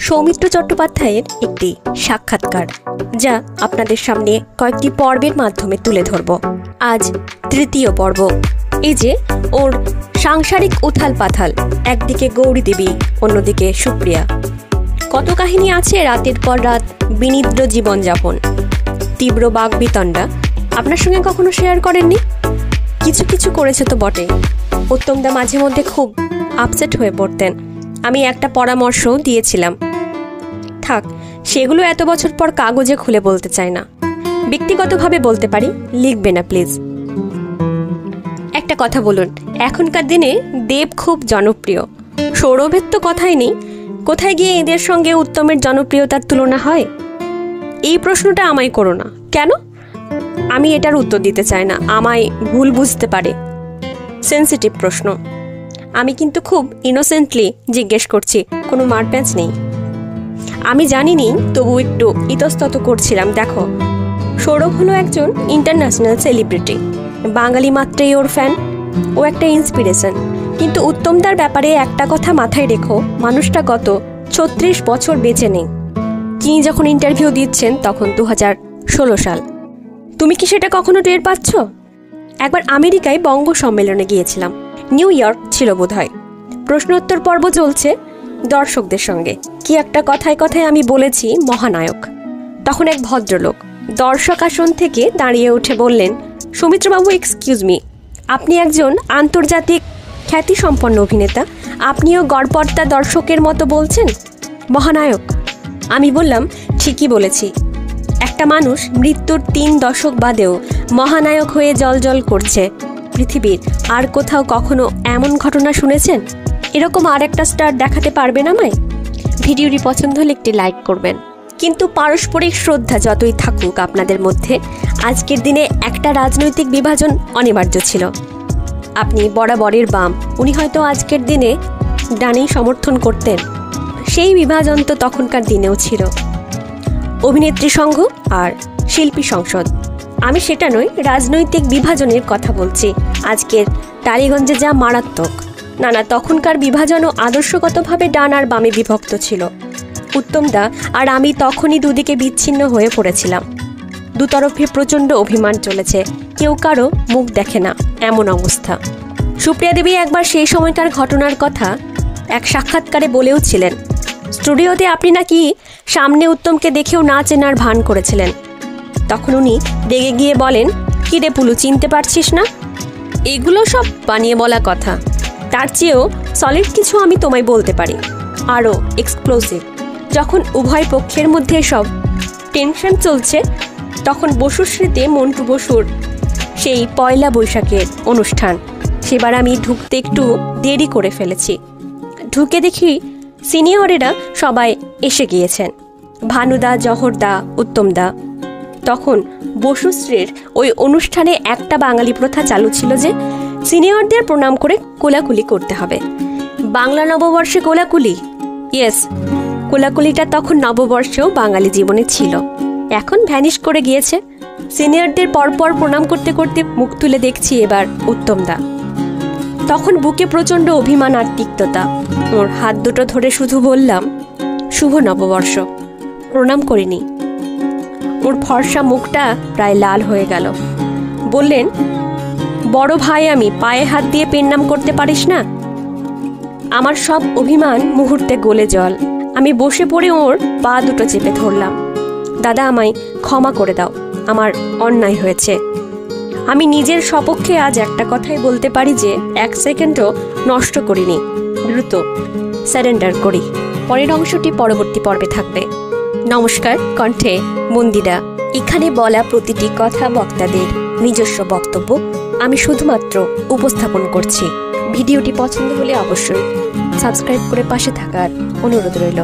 সৌমিত্র চট্টোপাধ্যায়ের একটি সাক্ষাৎকার, যা আপনাদের সামনে কয়েকটি পর্বের মাধ্যমে তুলে ধরব। আজ তৃতীয় পর্ব। এই যে ওর সাংসারিক উথাল পাথাল, একদিকে গৌরী দেবী, অন্যদিকে সুপ্রিয়া। কত কাহিনী আছে রাতের পর রাত বিনিদ্র জীবনযাপন, তীব্র বাগবিতণ্ডা। আপনার সঙ্গে কখনো শেয়ার করেননি? কিছু কিছু করেছে তো বটে। উত্তমদা মাঝে মধ্যে খুব আপসেট হয়ে পড়তেন। আমি একটা পরামর্শ দিয়েছিলাম, থাক সেগুলো এত বছর পর কাগজে খুলে বলতে চাই না, ব্যক্তিগতভাবে বলতে পারি, লিখবে না প্লিজ। একটা কথা বলুন, এখনকার দিনে দেব খুব জনপ্রিয়, সৌরভের তো কথাই নেই। কোথায় গিয়ে এদের সঙ্গে উত্তমের জনপ্রিয়তার তুলনা হয়? এই প্রশ্নটা আমায় করো না। কেন? আমি এটার উত্তর দিতে চাই না, আমায় ভুল বুঝতে পারে। সেন্সিটিভ প্রশ্ন। আমি কিন্তু খুব ইনোসেন্টলি জিজ্ঞেস করছি, কোনো মারপ্যাঁচ নেই। আমি জানিনি, তবু একটু ইতস্তত করছিলাম। দেখো, সৌরভ হলো একজন ইন্টারন্যাশনাল সেলিব্রিটি, বাঙালি মাত্রেই ওর ফ্যান, ও একটা ইন্সপিরেশন। কিন্তু উত্তমদার ব্যাপারে একটা কথা মাথায় রেখো, মানুষটা গত 36 বছর বেঁচে নেই। তিনি যখন ইন্টারভিউ দিচ্ছেন তখন 2016 সাল। তুমি কি সেটা কখনো টের পাচ্ছ? একবার আমেরিকায় বঙ্গ সম্মেলনে গিয়েছিলাম, নিউ ইয়র্ক ছিল বোধহয়। প্রশ্নোত্তর পর্ব চলছে দর্শকদের সঙ্গে। কি একটা কথায় কথায় আমি বলেছি মহানায়ক। তখন এক ভদ্রলোক দর্শক আসন থেকে দাঁড়িয়ে উঠে বললেন, সৌমিত্রবাবু, এক্সকিউজ মি, আপনি একজন আন্তর্জাতিক খ্যাতিসম্পন্ন অভিনেতা, আপনিও গড়পড়তা দর্শকের মতো বলছেন মহানায়ক। আমি বললাম, ঠিকই বলেছি। একটা মানুষ মৃত্যুর 3 দশক বাদেও মহানায়ক হয়ে জ্বলজ্বল করছে। পৃথিবীর আর কোথাও কখনো এমন ঘটনা শুনেছেন? এরকম আর একটা স্টার দেখাতে পারবেন আমায়? ভিডিওটি পছন্দ হলে একটি লাইক করবেন। কিন্তু পারস্পরিক শ্রদ্ধা যতই থাকুক আপনাদের মধ্যে, আজকের দিনে একটা রাজনৈতিক বিভাজন অনিবার্য ছিল। আপনি বরাবরের বাম, উনি হয়তো আজকের দিনে ডানেই সমর্থন করতেন। সেই বিভাজন তো তখনকার দিনেও ছিল। অভিনেত্রী সংঘ আর শিল্পী সংসদ, আমি সেটা নয়, রাজনৈতিক বিভাজনের কথা বলছি। আজকের টালিগঞ্জে যা মারাত্মক। না, তখনকার বিভাজনও আদর্শগতভাবে ডান আর বামে বিভক্ত ছিল। উত্তমদা আর আমি তখনই দুদিকে বিচ্ছিন্ন হয়ে পড়েছিলাম। দুতরফে প্রচণ্ড অভিমান চলেছে, কেউ কারো মুখ দেখে না, এমন অবস্থা। সুপ্রিয়া দেবী একবার সেই সময়কার ঘটনার কথা এক সাক্ষাৎকারে বলেও ছিলেন। স্টুডিওতে আপনি নাকি সামনে উত্তমকে দেখেও না চেনার ভান করেছিলেন। তখন উনি রেগে গিয়ে বলেন, কি রে পুলু, চিনতে পারছিস না? এগুলো সব বানিয়ে বলা কথা, তার চেয়েও সলিড কিছু আমি তোমায় বলতে পারি, আরও এক্সপ্লোসিভ। যখন উভয় পক্ষের মধ্যে সব টেনশন চলছে, তখন বসুশ্রীতে মন্টু বসুর সেই পয়লা বৈশাখের অনুষ্ঠান, সেবার আমি ঢুকতে একটু দেরি করে ফেলেছি। ঢুকে দেখি সিনিয়রেরা সবাই এসে গিয়েছেন, ভানুদা, জহরদা, উত্তমদা। তখন বসুশ্রীর ওই অনুষ্ঠানে একটা বাঙালি প্রথা চালু ছিল যে সিনিয়রদের প্রণাম করে কোলাকুলি করতে হবে। বাংলা নববর্ষে কোলাকুলি, ইয়েস, কোলাকুলিটা তখন নববর্ষেও বাঙালি জীবনে ছিল, এখন ভ্যানিশ করে গিয়েছে। সিনিয়রদের পরপর প্রণাম করতে করতে মুখ তুলে দেখছি এবার উত্তমদা। তখন বুকে প্রচণ্ড অভিমান আর তিক্ততা। ওর হাত দুটো ধরে শুধু বললাম, শুভ নববর্ষ। প্রণাম করিনি। ওর ফর্সা মুখটা প্রায় লাল হয়ে গেল। বললেন, বড় ভাই আমি, পায়ে হাত দিয়ে পেন্নাম করতে পারিস না? আমার সব অভিমান মুহূর্তে গলে জল। আমি বসে পড়ে ওর পা দুটো চেপে ধরলাম। দাদা, আমায় ক্ষমা করে দাও, আমার অন্যায় হয়েছে। আমি নিজের সপক্ষে আজ একটা কথাই বলতে পারি যে 1 সেকেন্ডও নষ্ট করিনি, দ্রুত সারেন্ডার করি। পরের অংশটি পরবর্তী পর্বে থাকবে। নমস্কার। কণ্ঠে মন্দিরা। এখানে বলা প্রতিটি কথা বক্তাদের নিজস্ব বক্তব্য, আমি শুধুমাত্র উপস্থাপন করছি। ভিডিওটি পছন্দ হলে অবশ্যই সাবস্ক্রাইব করে পাশে থাকার অনুরোধ রইল।